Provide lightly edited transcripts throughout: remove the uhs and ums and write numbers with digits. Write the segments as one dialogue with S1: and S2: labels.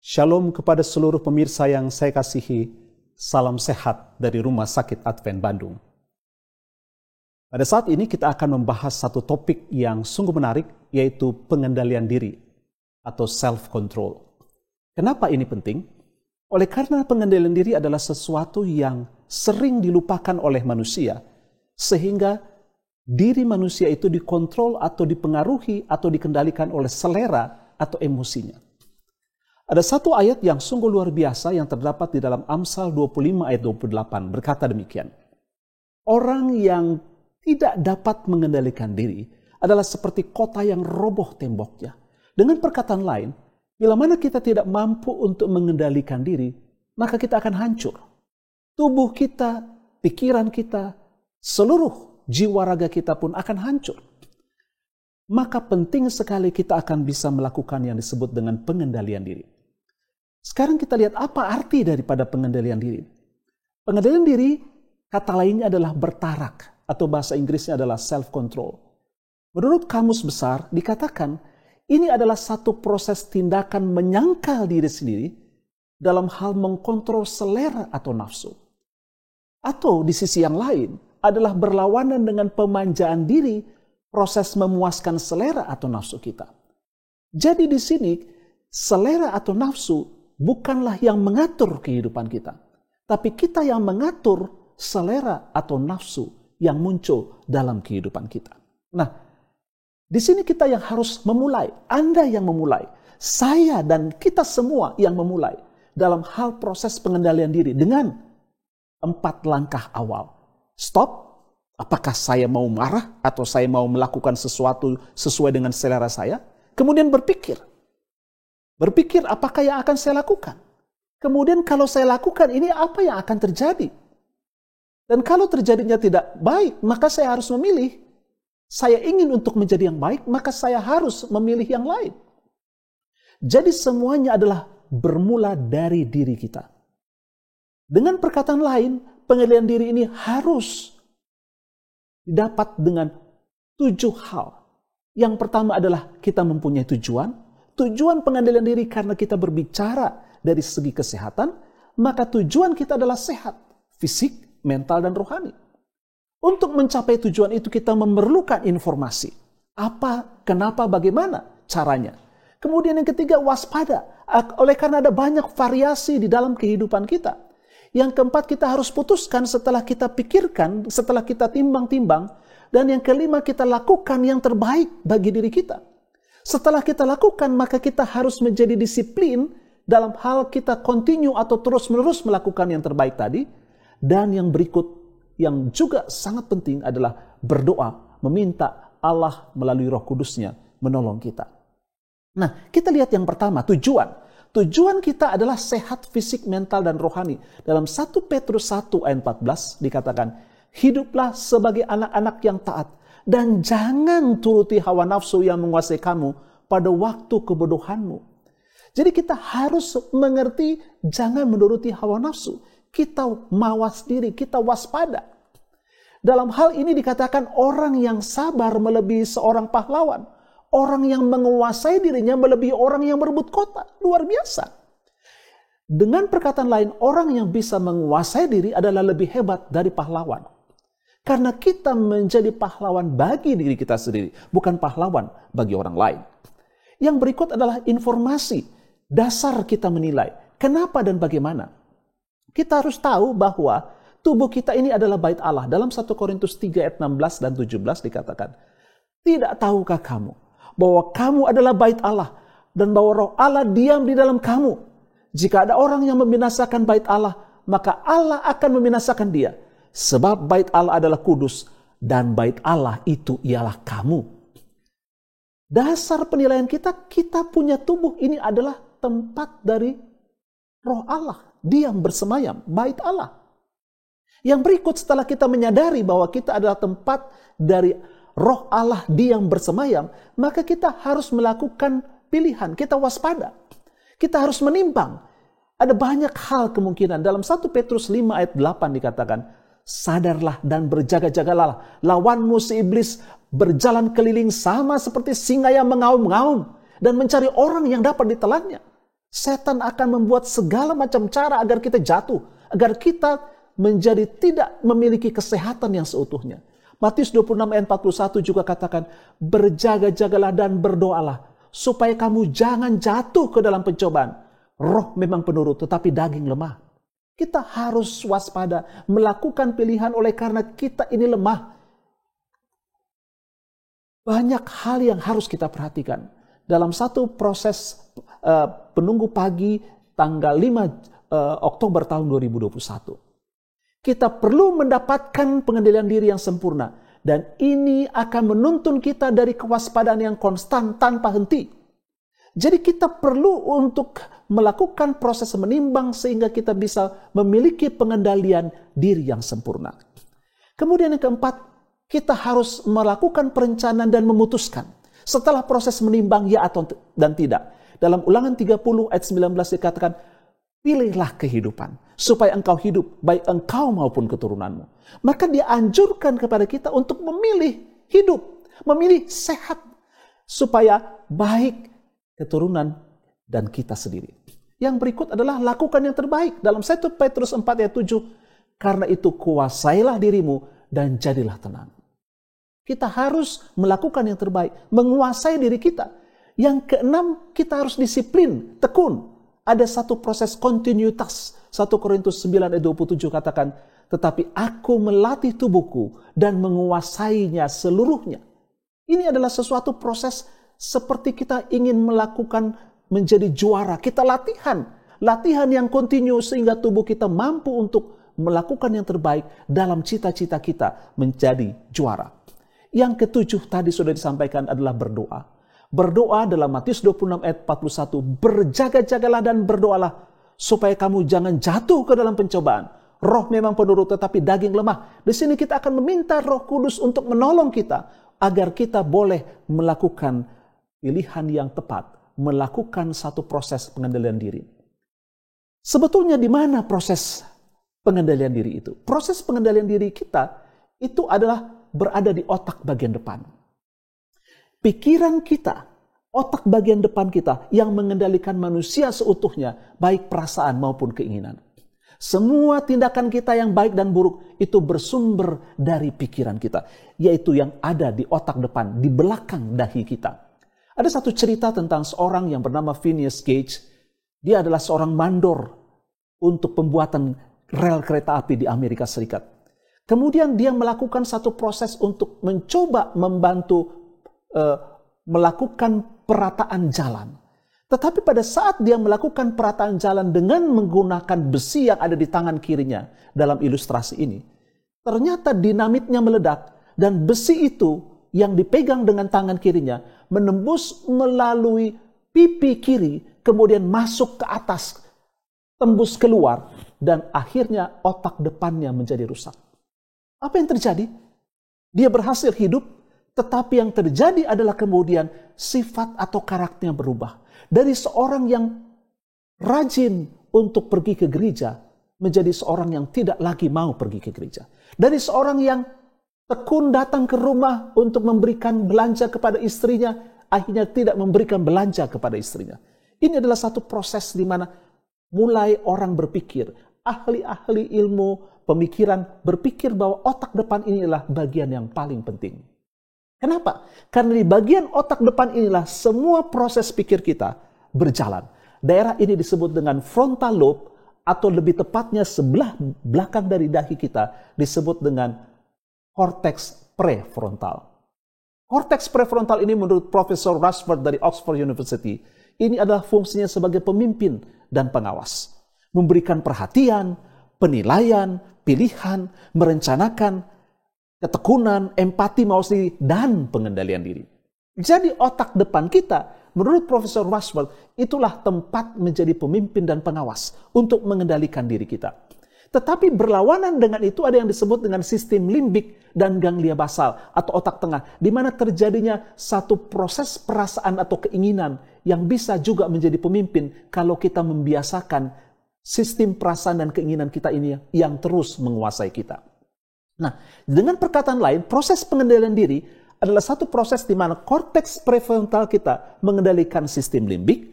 S1: Shalom kepada seluruh pemirsa yang saya kasihi. Salam sehat dari Rumah Sakit Advent Bandung. Pada saat ini kita akan membahas satu topik yang sungguh menarik, yaitu pengendalian diri atau self-control. Kenapa ini penting? Oleh karena pengendalian diri adalah sesuatu yang sering dilupakan oleh manusia, sehingga diri manusia itu dikontrol atau dipengaruhi atau dikendalikan oleh selera atau emosinya. Ada satu ayat yang sungguh luar biasa yang terdapat di dalam Amsal 25 ayat 28 berkata demikian. Orang yang tidak dapat mengendalikan diri adalah seperti kota yang roboh temboknya. Dengan perkataan lain, bila mana kita tidak mampu untuk mengendalikan diri, maka kita akan hancur. Tubuh kita, pikiran kita, seluruh jiwa raga kita pun akan hancur. Maka penting sekali kita akan bisa melakukan yang disebut dengan pengendalian diri. Sekarang kita lihat apa arti daripada pengendalian diri. Pengendalian diri, kata lainnya adalah bertarak, atau bahasa Inggrisnya adalah self-control. Menurut Kamus Besar, dikatakan ini adalah satu proses tindakan menyangkal diri sendiri dalam hal mengkontrol selera atau nafsu. Atau di sisi yang lain, adalah berlawanan dengan pemanjaan diri, proses memuaskan selera atau nafsu kita. Jadi di sini, selera atau nafsu bukanlah yang mengatur kehidupan kita, tapi kita yang mengatur selera atau nafsu yang muncul dalam kehidupan kita. Nah, di sini kita yang harus memulai, Anda yang memulai, saya dan kita semua yang memulai dalam hal proses pengendalian diri dengan 4 langkah awal. Stop, apakah saya mau marah atau saya mau melakukan sesuatu sesuai dengan selera saya? Kemudian berpikir apakah yang akan saya lakukan. Kemudian kalau saya lakukan ini apa yang akan terjadi. Dan kalau terjadinya tidak baik, maka saya harus memilih. Saya ingin untuk menjadi yang baik, maka saya harus memilih yang lain. Jadi semuanya adalah bermula dari diri kita. Dengan perkataan lain, pengendalian diri ini harus didapat dengan 7 hal. Yang pertama adalah kita mempunyai tujuan. Tujuan pengendalian diri karena kita berbicara dari segi kesehatan, maka tujuan kita adalah sehat, fisik, mental, dan rohani. Untuk mencapai tujuan itu kita memerlukan informasi. Apa, kenapa, bagaimana caranya. Kemudian yang ketiga, waspada. Oleh karena ada banyak variasi di dalam kehidupan kita. Yang keempat, kita harus putuskan setelah kita pikirkan, setelah kita timbang-timbang. Dan yang kelima, kita lakukan yang terbaik bagi diri kita. Setelah kita lakukan, maka kita harus menjadi disiplin dalam hal kita continue atau terus-menerus melakukan yang terbaik tadi. Dan yang berikut, yang juga sangat penting adalah berdoa, meminta Allah melalui Roh Kudus-Nya menolong kita. Nah, kita lihat yang pertama, tujuan. Tujuan kita adalah sehat fisik, mental, dan rohani. Dalam 1 Petrus 1 ayat 14 dikatakan, hiduplah sebagai anak-anak yang taat. Dan jangan turuti hawa nafsu yang menguasai kamu pada waktu kebodohanmu. Jadi kita harus mengerti jangan menuruti hawa nafsu. Kita mawas diri, kita waspada. Dalam hal ini dikatakan orang yang sabar melebihi seorang pahlawan. Orang yang menguasai dirinya melebihi orang yang berebut kota. Luar biasa. Dengan perkataan lain, orang yang bisa menguasai diri adalah lebih hebat dari pahlawan. Karena kita menjadi pahlawan bagi diri kita sendiri, bukan pahlawan bagi orang lain. Yang berikut adalah informasi, dasar kita menilai. Kenapa dan bagaimana? Kita harus tahu bahwa tubuh kita ini adalah bait Allah. Dalam 1 Korintus 3 ayat 16 dan 17 dikatakan, tidak tahukah kamu bahwa kamu adalah bait Allah dan bahwa Roh Allah diam di dalam kamu? Jika ada orang yang membinasakan bait Allah, maka Allah akan membinasakan dia. Sebab bait Allah adalah kudus dan bait Allah itu ialah kamu. Dasar penilaian kita punya tubuh ini adalah tempat dari Roh Allah. Diam bersemayam, bait Allah. Yang berikut setelah kita menyadari bahwa kita adalah tempat dari Roh Allah diam bersemayam, maka kita harus melakukan pilihan, kita waspada. Kita harus menimbang. Ada banyak hal kemungkinan. Dalam 1 Petrus 5 ayat 8 dikatakan, sadarlah dan berjaga-jagalah. Lawanmu si iblis berjalan keliling sama seperti singa yang mengaum-ngaum dan mencari orang yang dapat ditelannya. Setan akan membuat segala macam cara agar kita jatuh, agar kita menjadi tidak memiliki kesehatan yang seutuhnya. Matius 26 ayat 41 juga katakan, berjaga-jagalah dan berdoalah, supaya kamu jangan jatuh ke dalam pencobaan. Roh memang penurut, tetapi daging lemah. Kita harus waspada, melakukan pilihan oleh karena kita ini lemah. Banyak hal yang harus kita perhatikan. Dalam satu proses penunggu pagi tanggal 5 Oktober tahun 2021. Kita perlu mendapatkan pengendalian diri yang sempurna. Dan ini akan menuntun kita dari kewaspadaan yang konstan tanpa henti. Jadi kita perlu untuk melakukan proses menimbang sehingga kita bisa memiliki pengendalian diri yang sempurna. Kemudian yang keempat, kita harus melakukan perencanaan dan memutuskan. Setelah proses menimbang ya atau dan tidak. Dalam Ulangan 30 ayat 19 dikatakan, pilihlah kehidupan, supaya engkau hidup, baik engkau maupun keturunanmu. Maka dianjurkan kepada kita untuk memilih hidup, memilih sehat, supaya baik keturunan dan kita sendiri. Yang berikut adalah lakukan yang terbaik. Dalam 1 Petrus 4 ayat 7, karena itu kuasailah dirimu dan jadilah tenang. Kita harus melakukan yang terbaik, menguasai diri kita. Yang keenam, kita harus disiplin, tekun. Ada satu proses kontinuitas. 1 Korintus 9 ayat 27 katakan, tetapi aku melatih tubuhku dan menguasainya seluruhnya. Ini adalah sesuatu proses seperti kita ingin melakukan menjadi juara. Kita latihan yang kontinu sehingga tubuh kita mampu untuk melakukan yang terbaik dalam cita-cita kita menjadi juara. Yang ketujuh tadi sudah disampaikan adalah berdoa. Berdoa dalam Matius 26 ayat 41, berjaga-jagalah dan berdoalah supaya kamu jangan jatuh ke dalam pencobaan. Roh memang penurut tetapi daging lemah. Di sini kita akan meminta Roh Kudus untuk menolong kita agar kita boleh melakukan pilihan yang tepat, melakukan satu proses pengendalian diri. Sebetulnya di mana proses pengendalian diri itu? Proses pengendalian diri kita itu adalah berada di otak bagian depan. Pikiran kita, otak bagian depan kita yang mengendalikan manusia seutuhnya, baik perasaan maupun keinginan. Semua tindakan kita yang baik dan buruk itu bersumber dari pikiran kita, yaitu yang ada di otak depan, di belakang dahi kita. Ada satu cerita tentang seorang yang bernama Phineas Gage. Dia adalah seorang mandor untuk pembuatan rel kereta api di Amerika Serikat. Kemudian dia melakukan satu proses untuk mencoba membantu melakukan perataan jalan. Tetapi pada saat dia melakukan perataan jalan dengan menggunakan besi yang ada di tangan kirinya dalam ilustrasi ini, ternyata dinamitnya meledak dan besi itu yang dipegang dengan tangan kirinya menembus melalui pipi kiri, kemudian masuk ke atas, tembus keluar, dan akhirnya otak depannya menjadi rusak. Apa yang terjadi? Dia berhasil hidup, tetapi yang terjadi adalah kemudian sifat atau karakternya berubah. Dari seorang yang rajin untuk pergi ke gereja, menjadi seorang yang tidak lagi mau pergi ke gereja. Dari seorang yang tekun datang ke rumah untuk memberikan belanja kepada istrinya, akhirnya tidak memberikan belanja kepada istrinya. Ini adalah satu proses di mana mulai orang berpikir, ahli-ahli ilmu pemikiran berpikir bahwa otak depan inilah bagian yang paling penting. Kenapa? Karena di bagian otak depan inilah semua proses pikir kita berjalan. Daerah ini disebut dengan frontal lobe, atau lebih tepatnya sebelah belakang dari dahi kita disebut dengan korteks prefrontal. Korteks prefrontal ini menurut Profesor Rashford dari Oxford University, ini adalah fungsinya sebagai pemimpin dan pengawas. Memberikan perhatian, penilaian, pilihan, merencanakan, ketekunan, empati, mawas diri, dan pengendalian diri. Jadi otak depan kita, menurut Profesor Rashford, itulah tempat menjadi pemimpin dan pengawas untuk mengendalikan diri kita. Tetapi berlawanan dengan itu ada yang disebut dengan sistem limbik dan ganglia basal atau otak tengah, di mana terjadinya satu proses perasaan atau keinginan yang bisa juga menjadi pemimpin kalau kita membiasakan sistem perasaan dan keinginan kita ini yang terus menguasai kita. Nah, dengan perkataan lain, proses pengendalian diri adalah satu proses di mana korteks prefrontal kita mengendalikan sistem limbik,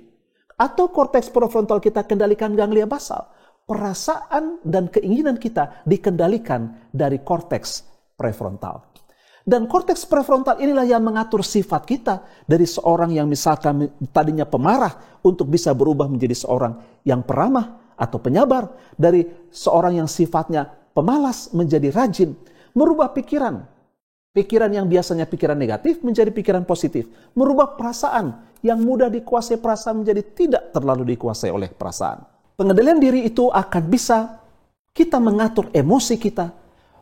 S1: Atau korteks prefrontal kita kendalikan ganglia basal. Perasaan dan keinginan kita dikendalikan dari korteks prefrontal. Dan korteks prefrontal inilah yang mengatur sifat kita dari seorang yang misalkan tadinya pemarah untuk bisa berubah menjadi seorang yang peramah atau penyabar. Dari seorang yang sifatnya pemalas menjadi rajin. Merubah pikiran. Pikiran yang biasanya pikiran negatif menjadi pikiran positif. Merubah perasaan yang mudah dikuasai perasaan menjadi tidak terlalu dikuasai oleh perasaan. Pengendalian diri itu akan bisa kita mengatur emosi kita,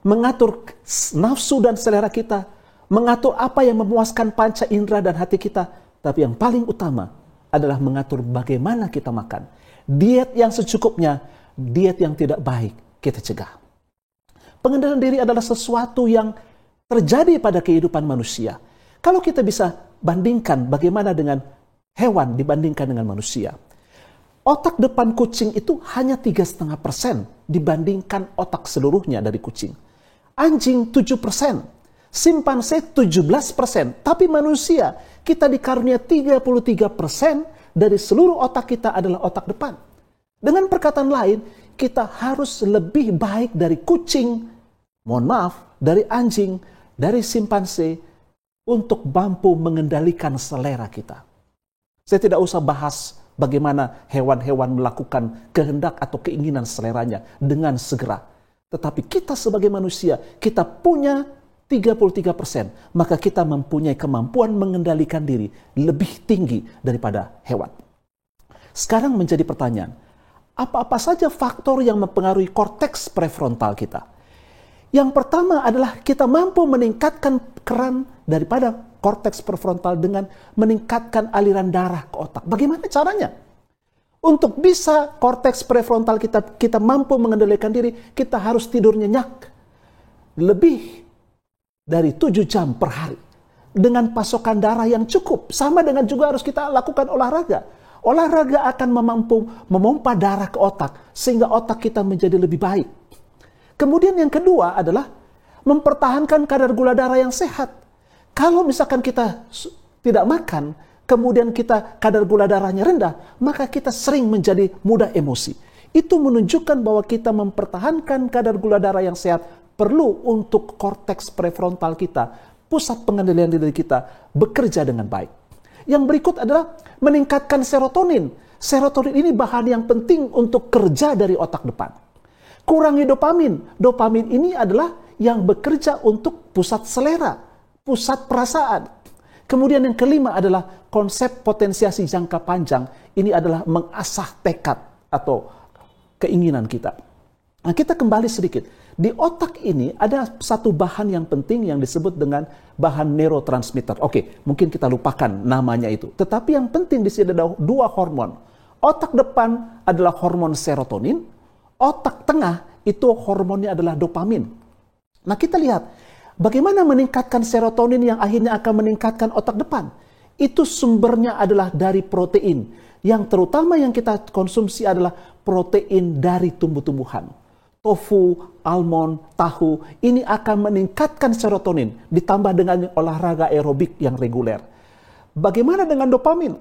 S1: mengatur nafsu dan selera kita, mengatur apa yang memuaskan panca indera dan hati kita. Tapi yang paling utama adalah mengatur bagaimana kita makan. Diet yang secukupnya, diet yang tidak baik kita cegah. Pengendalian diri adalah sesuatu yang terjadi pada kehidupan manusia. Kalau kita bisa bandingkan bagaimana dengan hewan dibandingkan dengan manusia. Otak depan kucing itu hanya 3,5% dibandingkan otak seluruhnya dari kucing. Anjing 7%, simpanse 17%, tapi manusia kita dikarunia 33% dari seluruh otak kita adalah otak depan. Dengan perkataan lain, kita harus lebih baik dari kucing, mohon maaf, dari anjing, dari simpanse untuk mampu mengendalikan selera kita. Saya tidak usah bahas bagaimana hewan-hewan melakukan kehendak atau keinginan seleranya dengan segera. Tetapi kita sebagai manusia, kita punya 33%. Maka kita mempunyai kemampuan mengendalikan diri lebih tinggi daripada hewan. Sekarang menjadi pertanyaan, apa-apa saja faktor yang mempengaruhi korteks prefrontal kita? Yang pertama adalah kita mampu meningkatkan peran daripada korteks prefrontal dengan meningkatkan aliran darah ke otak. Bagaimana caranya? Untuk bisa korteks prefrontal kita mampu mengendalikan diri, kita harus tidur nyenyak. Lebih dari 7 jam per hari. Dengan pasokan darah yang cukup. Sama dengan juga harus kita lakukan olahraga. Olahraga akan memompa darah ke otak, sehingga otak kita menjadi lebih baik. Kemudian yang kedua adalah mempertahankan kadar gula darah yang sehat. Kalau misalkan kita tidak makan, kemudian kita kadar gula darahnya rendah, maka kita sering menjadi mudah emosi. Itu menunjukkan bahwa kita mempertahankan kadar gula darah yang sehat perlu untuk korteks prefrontal kita, pusat pengendalian diri kita, bekerja dengan baik. Yang berikut adalah meningkatkan serotonin. Serotonin ini bahan yang penting untuk kerja dari otak depan. Kurangi dopamin. Dopamin ini adalah yang bekerja untuk pusat selera, pusat perasaan. Kemudian yang kelima adalah konsep potensiasi jangka panjang. Ini adalah mengasah tekad atau keinginan kita. Nah, kita kembali sedikit. Di otak ini ada satu bahan yang penting yang disebut dengan bahan neurotransmitter. Oke, mungkin kita lupakan namanya itu. Tetapi yang penting di sini ada 2 hormon. Otak depan adalah hormon serotonin. Otak tengah itu hormonnya adalah dopamin. Nah, kita lihat bagaimana meningkatkan serotonin yang akhirnya akan meningkatkan otak depan. Itu sumbernya adalah dari protein. Yang terutama yang kita konsumsi adalah protein dari tumbuh-tumbuhan. Tofu, almond, tahu, ini akan meningkatkan serotonin. Ditambah dengan olahraga aerobik yang reguler. Bagaimana dengan dopamin?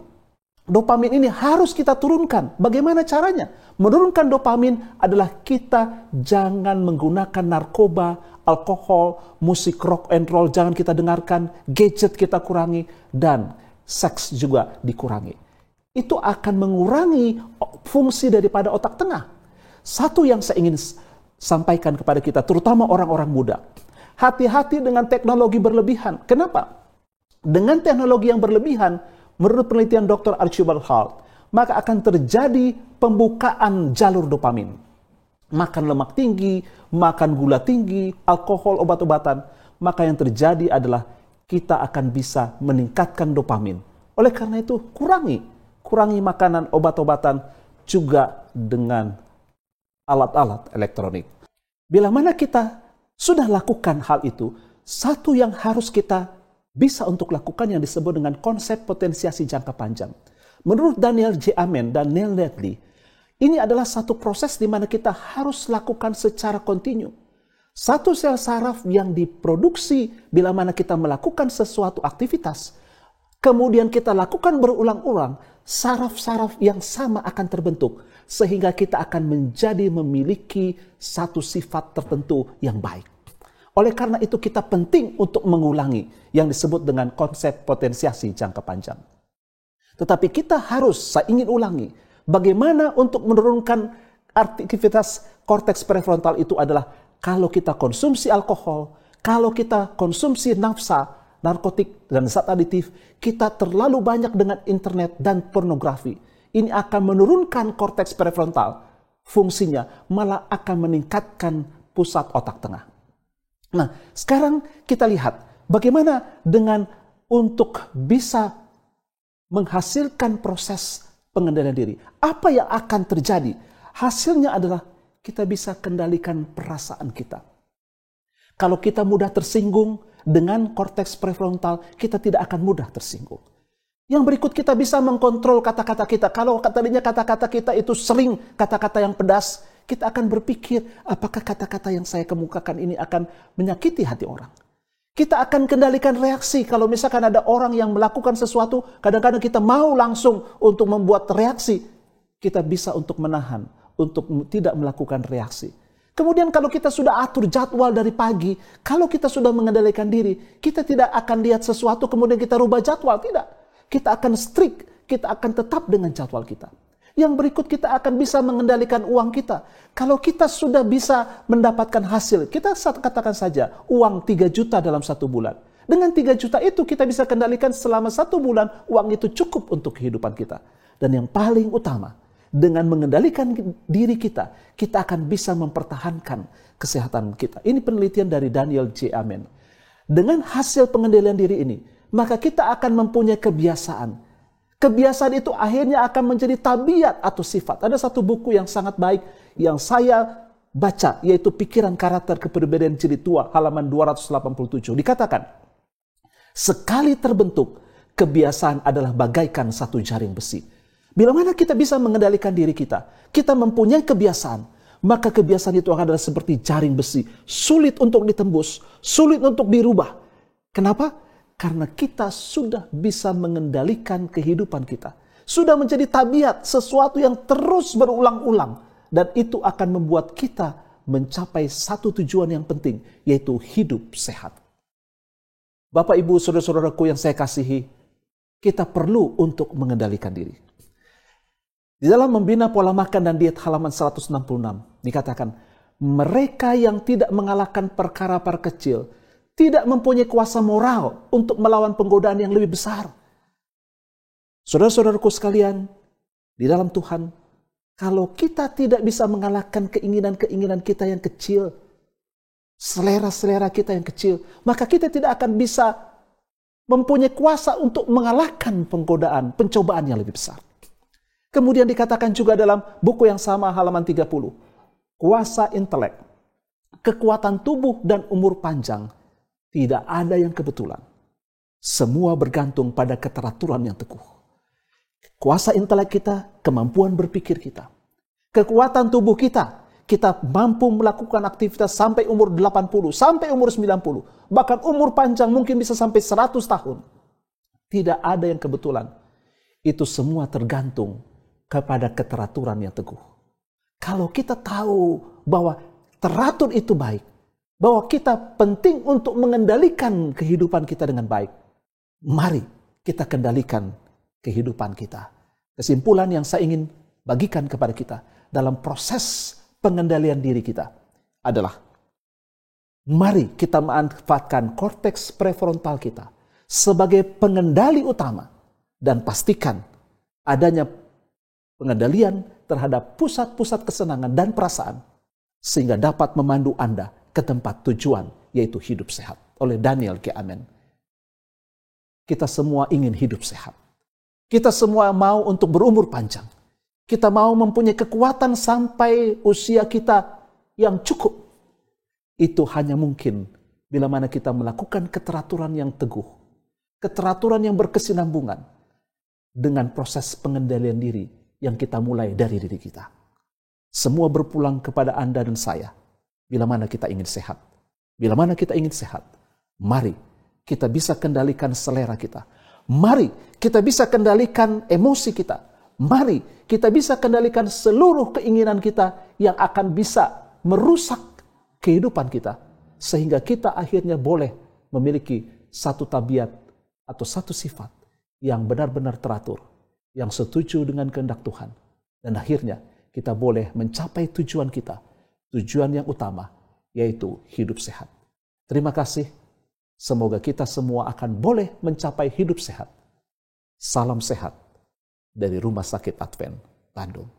S1: Dopamin ini harus kita turunkan. Bagaimana caranya? Menurunkan dopamin adalah kita jangan menggunakan narkoba, alkohol, musik rock and roll jangan kita dengarkan, gadget kita kurangi, dan seks juga dikurangi. Itu akan mengurangi fungsi daripada otak tengah. Satu yang saya ingin sampaikan kepada kita, terutama orang-orang muda. Hati-hati dengan teknologi berlebihan. Kenapa? Dengan teknologi yang berlebihan, menurut penelitian Dr. Archibald Hall, maka akan terjadi pembukaan jalur dopamin. Makan lemak tinggi, makan gula tinggi, alkohol, obat-obatan, maka yang terjadi adalah kita akan bisa meningkatkan dopamin. Oleh karena itu, kurangi makanan, obat-obatan, juga dengan alat-alat elektronik. Bila mana kita sudah lakukan hal itu, satu yang harus kita bisa untuk lakukan yang disebut dengan konsep potensiasi jangka panjang. Menurut Daniel J. Amen dan Neil Nedley, ini adalah satu proses di mana kita harus lakukan secara kontinu. Satu sel saraf yang diproduksi bila mana kita melakukan sesuatu aktivitas kemudian kita lakukan berulang-ulang, saraf-saraf yang sama akan terbentuk. Sehingga kita akan memiliki satu sifat tertentu yang baik. Oleh karena itu kita penting untuk mengulangi yang disebut dengan konsep potensiasi jangka panjang. Tetapi kita harus, saya ingin ulangi, bagaimana untuk menurunkan aktivitas korteks prefrontal itu adalah kalau kita konsumsi alkohol, kalau kita konsumsi nafsa, narkotik, dan zat aditif, kita terlalu banyak dengan internet dan pornografi. Ini akan menurunkan korteks prefrontal. Fungsinya malah akan meningkatkan pusat otak tengah. Nah, sekarang kita lihat bagaimana dengan untuk bisa menghasilkan proses pengendalian diri. Apa yang akan terjadi? Hasilnya adalah kita bisa kendalikan perasaan kita. Kalau kita mudah tersinggung dengan korteks prefrontal, kita tidak akan mudah tersinggung. Yang berikut, kita bisa mengkontrol kata-kata kita. Kalau tadinya kata-kata kita itu sering kata-kata yang pedas, kita akan berpikir, apakah kata-kata yang saya kemukakan ini akan menyakiti hati orang. Kita akan kendalikan reaksi. Kalau misalkan ada orang yang melakukan sesuatu, kadang-kadang kita mau langsung untuk membuat reaksi. Kita bisa untuk menahan, untuk tidak melakukan reaksi. Kemudian kalau kita sudah atur jadwal dari pagi, kalau kita sudah mengendalikan diri, kita tidak akan lihat sesuatu kemudian kita rubah jadwal, tidak. Kita akan strict, kita akan tetap dengan jadwal kita. Yang berikut, kita akan bisa mengendalikan uang kita. Kalau kita sudah bisa mendapatkan hasil, kita katakan saja uang 3 juta dalam 1 bulan. Dengan 3 juta itu kita bisa kendalikan selama 1 bulan, uang itu cukup untuk kehidupan kita. Dan yang paling utama, dengan mengendalikan diri kita, kita akan bisa mempertahankan kesehatan kita. Ini penelitian dari Daniel J. Amen. Dengan hasil pengendalian diri ini, maka kita akan mempunyai kebiasaan. Kebiasaan itu akhirnya akan menjadi tabiat atau sifat. Ada satu buku yang sangat baik yang saya baca, yaitu Pikiran Karakter Kepribadian Jilid 2, halaman 287. Dikatakan, sekali terbentuk, kebiasaan adalah bagaikan satu jaring besi. Bila mana kita bisa mengendalikan diri kita, kita mempunyai kebiasaan, maka kebiasaan itu adalah seperti jaring besi. Sulit untuk ditembus, sulit untuk dirubah. Kenapa? Karena kita sudah bisa mengendalikan kehidupan kita. Sudah menjadi tabiat, sesuatu yang terus berulang-ulang. Dan itu akan membuat kita mencapai satu tujuan yang penting, yaitu hidup sehat. Bapak, Ibu, saudara-saudaraku yang saya kasihi, kita perlu untuk mengendalikan diri. Di dalam Membina Pola Makan dan Diet halaman 166, dikatakan, mereka yang tidak mengalahkan perkara-perkara kecil, tidak mempunyai kuasa moral untuk melawan penggodaan yang lebih besar. Saudara-saudaraku sekalian, di dalam Tuhan, kalau kita tidak bisa mengalahkan keinginan-keinginan kita yang kecil, selera-selera kita yang kecil, maka kita tidak akan bisa mempunyai kuasa untuk mengalahkan penggodaan, pencobaan yang lebih besar. Kemudian dikatakan juga dalam buku yang sama halaman 30, kuasa intelek, kekuatan tubuh dan umur panjang, tidak ada yang kebetulan. Semua bergantung pada keteraturan yang teguh. Kuasa intelek kita, kemampuan berpikir kita. Kekuatan tubuh kita, kita mampu melakukan aktivitas sampai umur 80, sampai umur 90. Bahkan umur panjang mungkin bisa sampai 100 tahun. Tidak ada yang kebetulan. Itu semua tergantung kepada keteraturan yang teguh. Kalau kita tahu bahwa teratur itu baik, bahwa kita penting untuk mengendalikan kehidupan kita dengan baik, mari kita kendalikan kehidupan kita. Kesimpulan yang saya ingin bagikan kepada kita dalam proses pengendalian diri kita adalah, mari kita manfaatkan korteks prefrontal kita sebagai pengendali utama dan pastikan adanya pengendalian terhadap pusat-pusat kesenangan dan perasaan sehingga dapat memandu Anda ke tempat tujuan, yaitu hidup sehat. Oleh Daniel K. Amen. Kita semua ingin hidup sehat. Kita semua mau untuk berumur panjang. Kita mau mempunyai kekuatan sampai usia kita yang cukup. Itu hanya mungkin bila mana kita melakukan keteraturan yang teguh. Keteraturan yang berkesinambungan dengan proses pengendalian diri yang kita mulai dari diri kita. Semua berpulang kepada Anda dan saya. Bila mana kita ingin sehat, bila mana kita ingin sehat, mari kita bisa kendalikan selera kita. Mari kita bisa kendalikan emosi kita. Mari kita bisa kendalikan seluruh keinginan kita yang akan bisa merusak kehidupan kita. Sehingga kita akhirnya boleh memiliki satu tabiat atau satu sifat yang benar-benar teratur, yang setuju dengan kehendak Tuhan. Dan akhirnya kita boleh mencapai tujuan kita, tujuan yang utama, yaitu hidup sehat. Terima kasih. Semoga kita semua akan boleh mencapai hidup sehat. Salam sehat dari Rumah Sakit Advent Bandung.